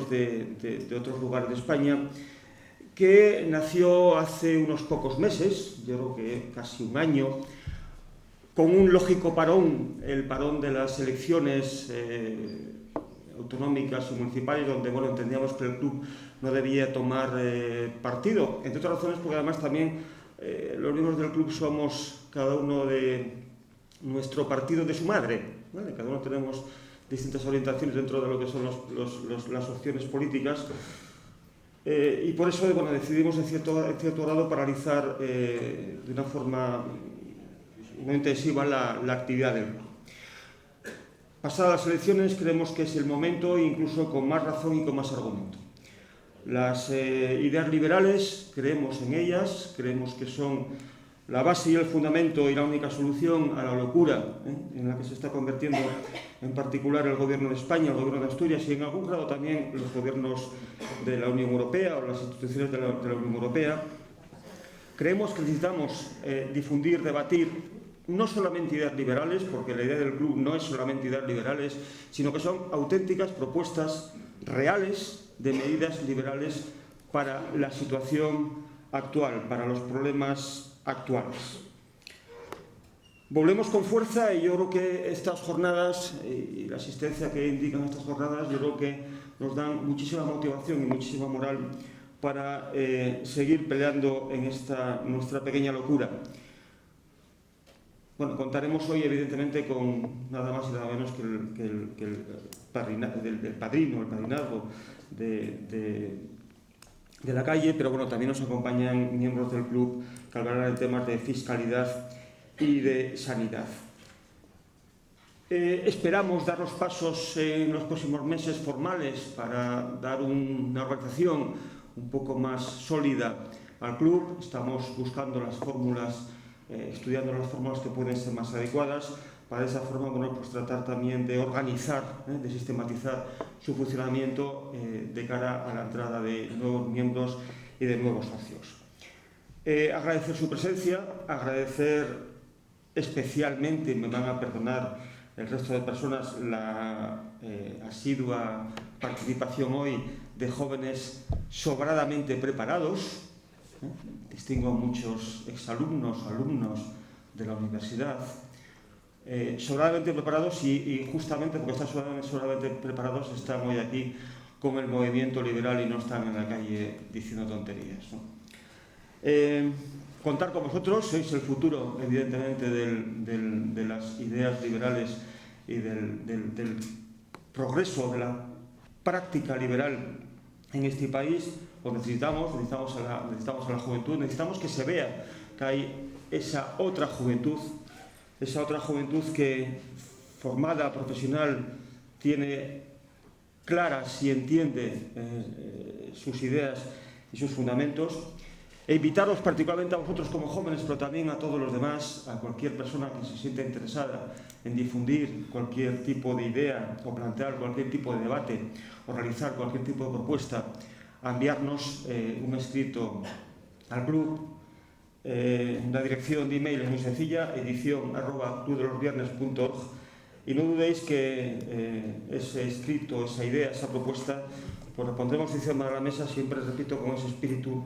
miembros de otros lugares de España, que nació hace unos pocos meses, yo creo que casi un año, con un lógico parón, el parón de las elecciones autonómicas y municipales, donde entendíamos que el club no debía tomar partido, entre otras razones porque además también los miembros del club somos cada uno de nuestro partido de su madre, ¿vale? Cada uno tenemos distintas orientaciones dentro de lo que son las opciones políticas, y por eso decidimos en cierto grado paralizar de una forma muy intensiva la actividad del club. Pasadas las elecciones creemos que es el momento, incluso con más razón y con más argumento. Las ideas liberales, creemos en ellas, creemos que son la base y el fundamento y la única solución a la locura en la que se está convirtiendo en particular el Gobierno de España, el Gobierno de Asturias y en algún grado también los gobiernos de la Unión Europea o las instituciones de la Unión Europea. Creemos que necesitamos difundir, debatir no solamente ideas liberales, porque la idea del club no es solamente ideas liberales, sino que son auténticas propuestas reales de medidas liberales para la situación actual, para los problemas actuales. Volvemos con fuerza y yo creo que estas jornadas y la asistencia que indican estas jornadas, yo creo que nos dan muchísima motivación y muchísima moral para seguir peleando en esta nuestra pequeña locura. Bueno, contaremos hoy evidentemente con nada más y nada menos que el padrinazgo de la calle, pero bueno, también nos acompañan miembros del club que hablarán de temas de fiscalidad y de sanidad. Esperamos dar los pasos en los próximos meses formales para dar una organización un poco más sólida al club. Estamos buscando las fórmulas, estudiando las fórmulas que pueden ser más adecuadas. Para de esa forma, pues tratar también de organizar, de sistematizar su funcionamiento de cara a la entrada de nuevos miembros y de nuevos socios. Agradecer su presencia, agradecer especialmente, me van a perdonar el resto de personas, la asidua participación hoy de jóvenes sobradamente preparados. Distingo a muchos exalumnos, alumnos de la universidad, sobradamente preparados y justamente porque están sobradamente preparados están hoy aquí con el movimiento liberal y no están en la calle diciendo tonterías, ¿no? Contar con vosotros, sois el futuro evidentemente de las ideas liberales y del progreso de la práctica liberal en este país. Pues necesitamos a la juventud, necesitamos que se vea que hay esa otra juventud que formada, profesional, tiene claras y entiende sus ideas y sus fundamentos. E invitaros particularmente a vosotros como jóvenes, pero también a todos los demás, a cualquier persona que se sienta interesada en difundir cualquier tipo de idea o plantear cualquier tipo de debate o realizar cualquier tipo de propuesta, a enviarnos un escrito al club. La dirección de email es muy sencilla, edición@clubdelosviernes.org, y no dudéis que ese escrito, esa idea, esa propuesta, pues lo pondremos encima de la mesa, siempre repito, con ese espíritu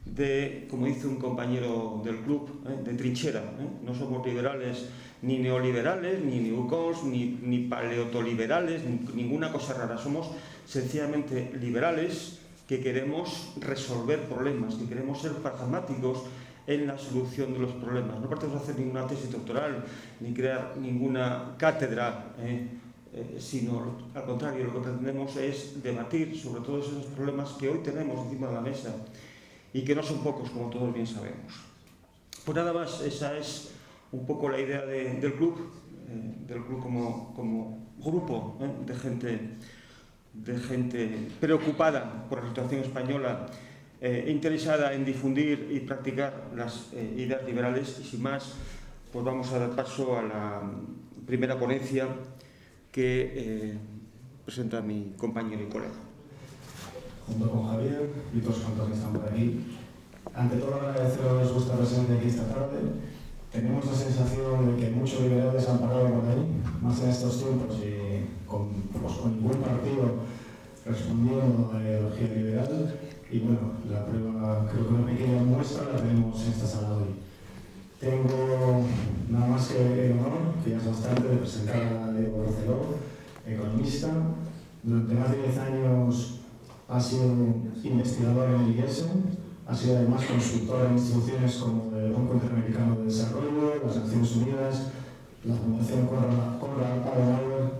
de, como dice un compañero del club, de trinchera. No somos liberales ni neoliberales, ni newcons, ni paleotoliberales, ninguna cosa rara. Somos sencillamente liberales que queremos resolver problemas, que queremos ser pragmáticos en la solución de los problemas. No pretendemos hacer ninguna tesis doctoral ni crear ninguna cátedra, sino al contrario, lo que pretendemos es debatir sobre todos esos problemas que hoy tenemos encima de la mesa y que no son pocos, como todos bien sabemos. Pues nada más, esa es un poco la idea del club como grupo de gente preocupada por la situación española, interesada en difundir y practicar las ideas liberales. Y sin más, pues vamos a dar paso a la primera ponencia que presenta mi compañero y colega. Junto con Javier y otros cuantos que están por aquí, ante todo agradeceros vuestra presencia aquí esta tarde. Tenemos la sensación de que muchos liberales han parado por ahí, más en estos tiempos, y con ningún partido respondiendo a la ideología liberal. Y bueno, la prueba, creo que una pequeña muestra la tenemos en esta sala hoy. Tengo nada más que el honor, que ya es bastante, de presentar a Diego Barceló, economista. Durante más de 10 años ha sido investigador en el IES, ha sido además consultor en instituciones como el Banco Interamericano de Desarrollo, las Naciones Unidas, la Fundación Konrad Adenauer,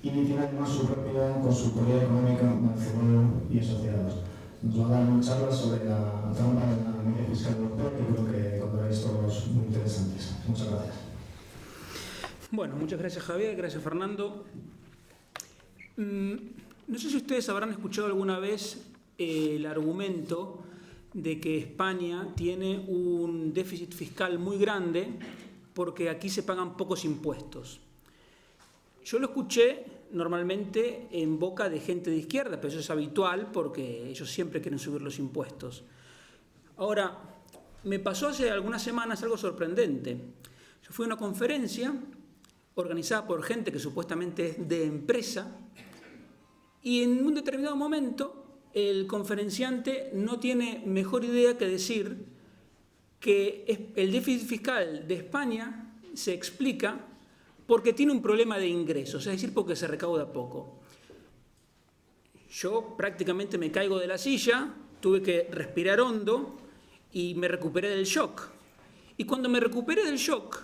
y tiene además su propia consultoría económica, Barcelona y Asociados. Nos va a dar una charla sobre la trampa de la media fiscal europea, que creo que encontraréis todos muy interesantes. Muchas gracias. Bueno, muchas gracias Javier, gracias Fernando. No sé si ustedes habrán escuchado alguna vez el argumento de que España tiene un déficit fiscal muy grande porque aquí se pagan pocos impuestos. Yo lo escuché normalmente en boca de gente de izquierda, pero eso es habitual porque ellos siempre quieren subir los impuestos. Ahora, me pasó hace algunas semanas algo sorprendente. Yo fui a una conferencia organizada por gente que supuestamente es de empresa y en un determinado momento el conferenciante no tiene mejor idea que decir que el déficit fiscal de España se explica porque tiene un problema de ingresos, es decir, porque se recauda poco. Yo prácticamente me caigo de la silla, tuve que respirar hondo y me recuperé del shock. Y cuando me recuperé del shock,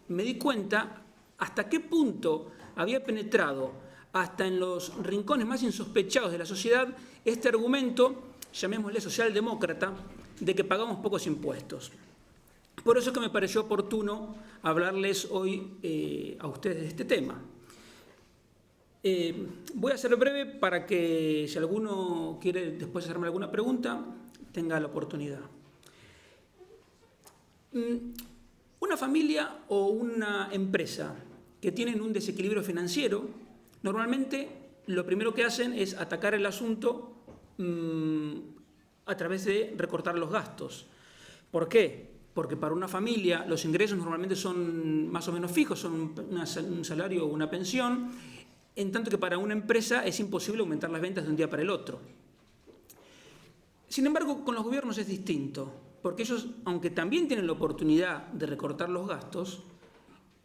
me di cuenta hasta qué punto había penetrado hasta en los rincones más insospechados de la sociedad este argumento, llamémosle socialdemócrata, de que pagamos pocos impuestos. Por eso es que me pareció oportuno hablarles hoy a ustedes de este tema. Voy a ser breve para que si alguno quiere después hacerme alguna pregunta, tenga la oportunidad. Una familia o una empresa que tienen un desequilibrio financiero, normalmente lo primero que hacen es atacar el asunto a través de recortar los gastos. ¿Por qué? Porque para una familia los ingresos normalmente son más o menos fijos, son un salario o una pensión, en tanto que para una empresa es imposible aumentar las ventas de un día para el otro. Sin embargo, con los gobiernos es distinto, porque ellos, aunque también tienen la oportunidad de recortar los gastos,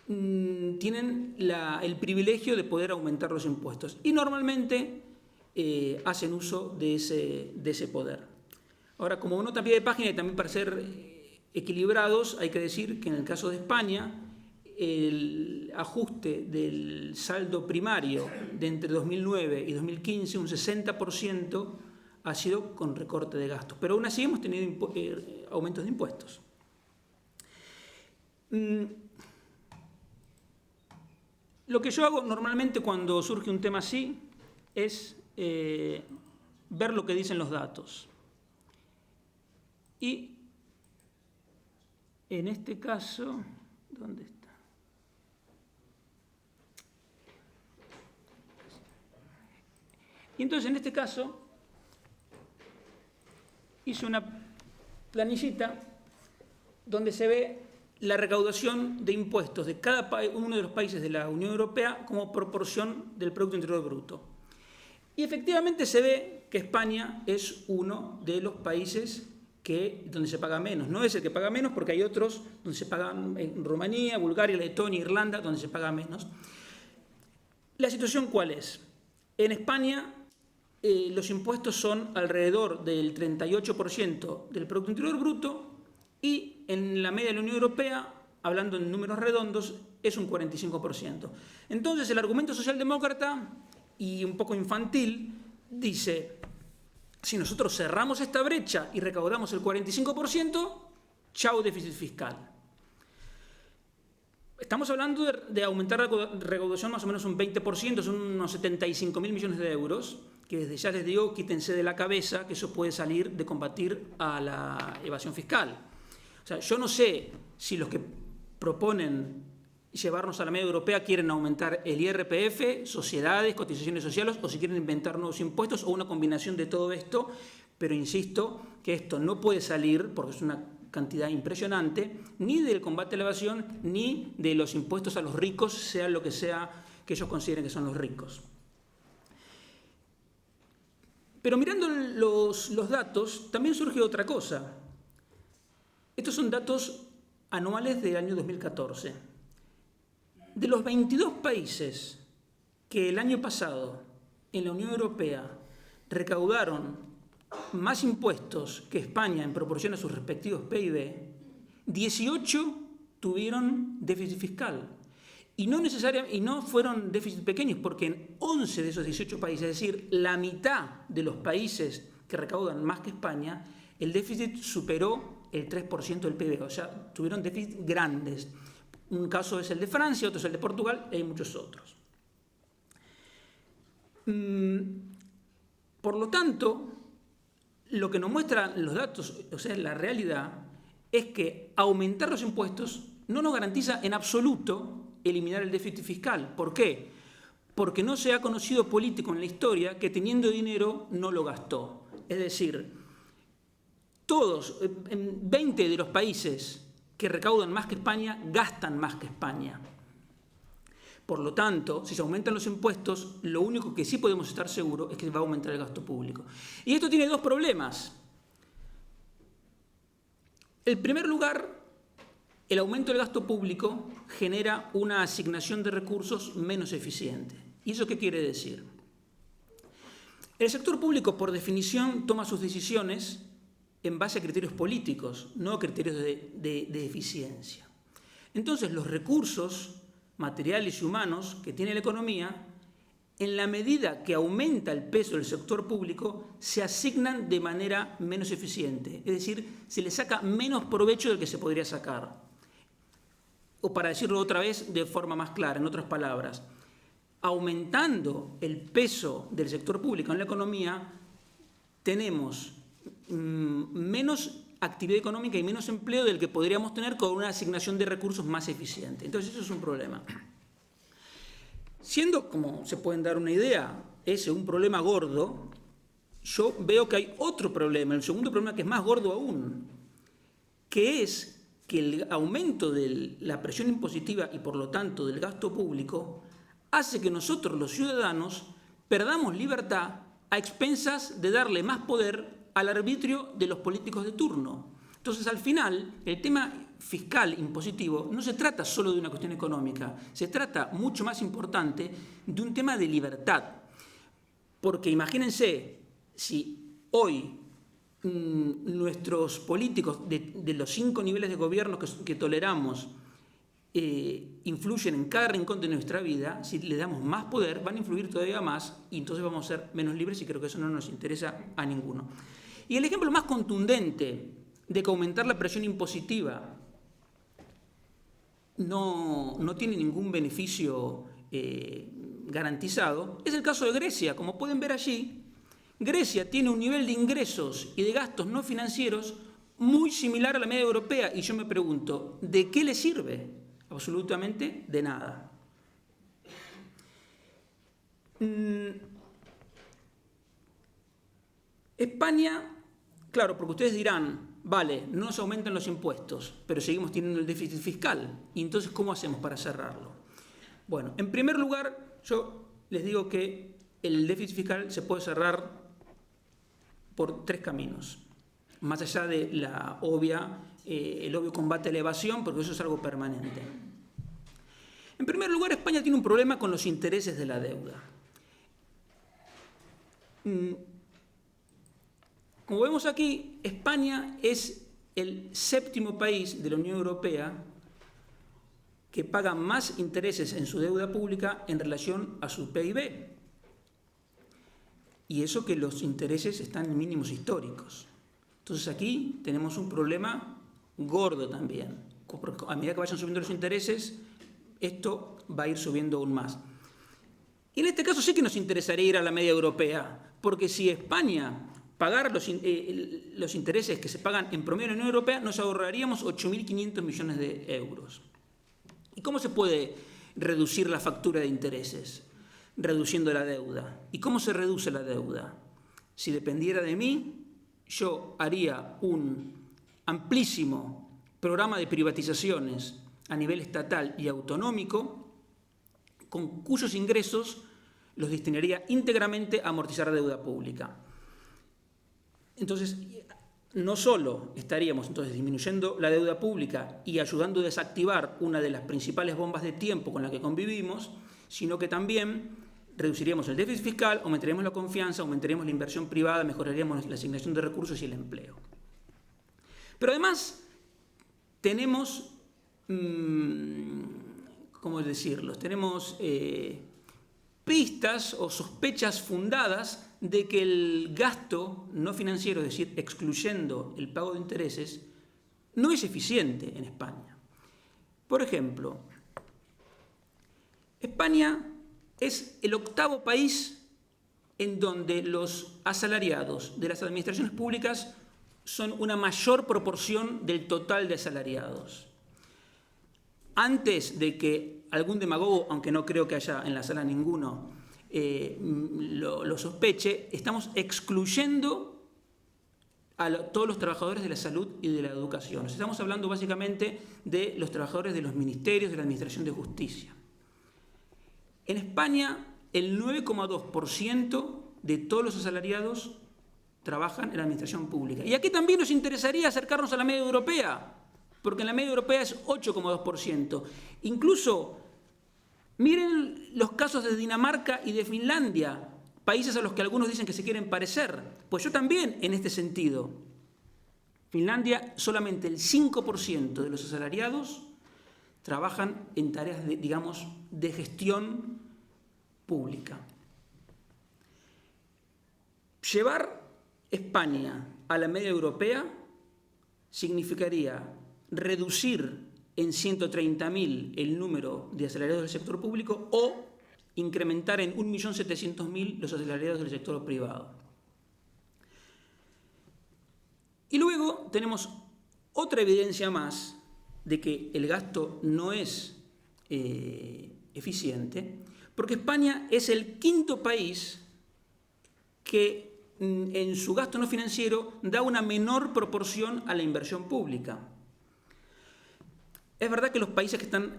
tienen el privilegio de poder aumentar los impuestos y normalmente hacen uso de ese poder. Ahora, como nota a pie de página y también para ser equilibrados, hay que decir que en el caso de España el ajuste del saldo primario de entre 2009 y 2015, un 60%, ha sido con recorte de gastos. Pero aún así hemos tenido aumentos de impuestos. Lo que yo hago normalmente cuando surge un tema así es ver lo que dicen los datos. Y en este caso, ¿dónde está? Y entonces en este caso hice una planillita donde se ve la recaudación de impuestos de cada uno de los países de la Unión Europea como proporción del Producto Interior Bruto. Y efectivamente se ve que España es uno de los países donde se paga menos. No es el que paga menos porque hay otros donde se pagan en Rumanía, Bulgaria, Letonia, Irlanda, donde se paga menos. ¿La situación cuál es? En España los impuestos son alrededor del 38% del Producto Interior Bruto y en la media de la Unión Europea, hablando en números redondos, es un 45%. Entonces el argumento socialdemócrata y un poco infantil dice: si nosotros cerramos esta brecha y recaudamos el 45%, chau déficit fiscal. Estamos hablando de aumentar la recaudación más o menos un 20%, son unos 75.000 millones de euros, que desde ya les digo, quítense de la cabeza que eso puede salir de combatir a la evasión fiscal. O sea, yo no sé si los que proponen llevarnos a la media europea quieren aumentar el IRPF, sociedades, cotizaciones sociales, o si quieren inventar nuevos impuestos o una combinación de todo esto, pero insisto que esto no puede salir, porque es una cantidad impresionante, ni del combate a la evasión, ni de los impuestos a los ricos, sea lo que sea que ellos consideren que son los ricos. Pero mirando los datos, también surge otra cosa. Estos son datos anuales del año 2014. De los 22 países que el año pasado en la Unión Europea recaudaron más impuestos que España en proporción a sus respectivos PIB, 18 tuvieron déficit fiscal. Y no fueron déficits pequeños, porque en 11 de esos 18 países, es decir, la mitad de los países que recaudan más que España, el déficit superó el 3% del PIB, o sea, tuvieron déficits grandes. Un caso es el de Francia, otro es el de Portugal, y hay muchos otros. Por lo tanto, lo que nos muestran los datos, o sea, la realidad, es que aumentar los impuestos no nos garantiza en absoluto eliminar el déficit fiscal. ¿Por qué? Porque no se ha conocido político en la historia que teniendo dinero no lo gastó. Es decir, en 20 de los países que recaudan más que España, gastan más que España. Por lo tanto, si se aumentan los impuestos, lo único que sí podemos estar seguros es que va a aumentar el gasto público. Y esto tiene dos problemas. En primer lugar, el aumento del gasto público genera una asignación de recursos menos eficiente. ¿Y eso qué quiere decir? El sector público, por definición, toma sus decisiones en base a criterios políticos, no a criterios de eficiencia. Entonces, los recursos materiales y humanos que tiene la economía, en la medida que aumenta el peso del sector público, se asignan de manera menos eficiente. Es decir, se le saca menos provecho del que se podría sacar. O para decirlo otra vez de forma más clara, en otras palabras, aumentando el peso del sector público en la economía, tenemos menos actividad económica y menos empleo del que podríamos tener con una asignación de recursos más eficiente. Entonces eso es un problema. Siendo, como se pueden dar una idea, ese un problema gordo, yo veo que hay otro problema, el segundo problema que es más gordo aún, que es que el aumento de la presión impositiva y por lo tanto del gasto público hace que nosotros los ciudadanos perdamos libertad a expensas de darle más poder al arbitrio de los políticos de turno. Entonces, al final, el tema fiscal impositivo no se trata solo de una cuestión económica, se trata, mucho más importante, de un tema de libertad. Porque imagínense, si hoy nuestros políticos de los 5 niveles de gobierno que toleramos influyen en cada rincón de nuestra vida, si le damos más poder, van a influir todavía más y entonces vamos a ser menos libres y creo que eso no nos interesa a ninguno. Y el ejemplo más contundente de que aumentar la presión impositiva no tiene ningún beneficio garantizado es el caso de Grecia. Como pueden ver allí, Grecia tiene un nivel de ingresos y de gastos no financieros muy similar a la media europea y yo me pregunto, ¿de qué le sirve? Absolutamente de nada. España, claro, porque ustedes dirán, vale, no nos aumentan los impuestos, pero seguimos teniendo el déficit fiscal. ¿Y entonces cómo hacemos para cerrarlo? Bueno, en primer lugar, yo les digo que el déficit fiscal se puede cerrar por 3 caminos. Más allá de el obvio combate a la evasión, porque eso es algo permanente. En primer lugar, España tiene un problema con los intereses de la deuda. Como vemos aquí, España es el 7º país de la Unión Europea que paga más intereses en su deuda pública en relación a su PIB. Y eso que los intereses están en mínimos históricos. Entonces aquí tenemos un problema gordo también. A medida que vayan subiendo los intereses, esto va a ir subiendo aún más. Y en este caso sí que nos interesaría ir a la media europea, porque si España pagara los intereses que se pagan en promedio en la Unión Europea, nos ahorraríamos 8.500 millones de euros. ¿Y cómo se puede reducir la factura de intereses? Reduciendo la deuda. ¿Y cómo se reduce la deuda? Si dependiera de mí, yo haría un amplísimo programa de privatizaciones a nivel estatal y autonómico, con cuyos ingresos los destinaría íntegramente a amortizar la deuda pública. Entonces, no solo estaríamos entonces disminuyendo la deuda pública y ayudando a desactivar una de las principales bombas de tiempo con la que convivimos, sino que también reduciríamos el déficit fiscal, aumentaríamos la confianza, aumentaríamos la inversión privada, mejoraríamos la asignación de recursos y el empleo. Pero además tenemos, ¿cómo decirlo? Tenemos pistas o sospechas fundadas de que el gasto no financiero, es decir, excluyendo el pago de intereses, no es eficiente en España. Por ejemplo, España es el 8º país en donde los asalariados de las administraciones públicas son una mayor proporción del total de asalariados. Antes de que algún demagogo, aunque no creo que haya en la sala ninguno, lo sospeche, estamos excluyendo a todos los trabajadores de la salud y de la educación. Estamos hablando básicamente de los trabajadores de los ministerios, de la Administración de Justicia. En España, el 9,2% de todos los asalariados trabajan en la administración pública. Y aquí también nos interesaría acercarnos a la media europea, porque en la media europea es 8,2%. Incluso, miren los casos de Dinamarca y de Finlandia, países a los que algunos dicen que se quieren parecer. Pues yo también, en este sentido. Finlandia, solamente el 5% de los asalariados trabajan en tareas, de gestión pública. Llevar España a la media europea significaría reducir en 130.000 el número de asalariados del sector público o incrementar en 1.700.000 los asalariados del sector privado. Y luego tenemos otra evidencia más de que el gasto no es eficiente, porque España es el 5º país que en su gasto no financiero da una menor proporción a la inversión pública. Es verdad que los países que están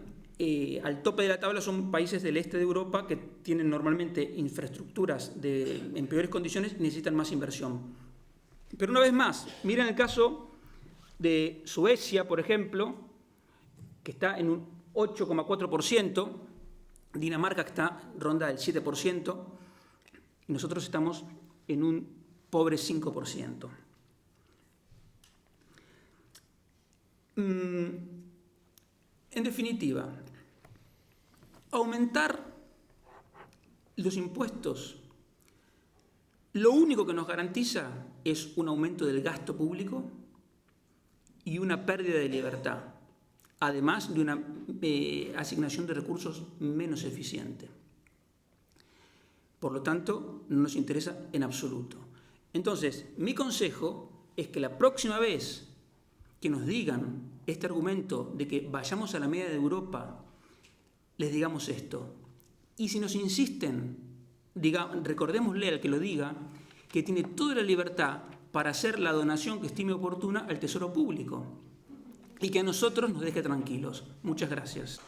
al tope de la tabla son países del este de Europa que tienen normalmente infraestructuras en peores condiciones y necesitan más inversión. Pero una vez más, miren el caso de Suecia, por ejemplo, que está en un 8,4%, Dinamarca que ronda el 7%, y nosotros estamos en un pobre 5%. En definitiva, aumentar los impuestos lo único que nos garantiza es un aumento del gasto público y una pérdida de libertad, además de una asignación de recursos menos eficiente. Por lo tanto, no nos interesa en absoluto. Entonces, mi consejo es que la próxima vez que nos digan este argumento de que vayamos a la media de Europa, les digamos esto. Y si nos insisten, recordémosle al que lo diga que tiene toda la libertad para hacer la donación que estime oportuna al Tesoro Público y que a nosotros nos deje tranquilos. Muchas gracias.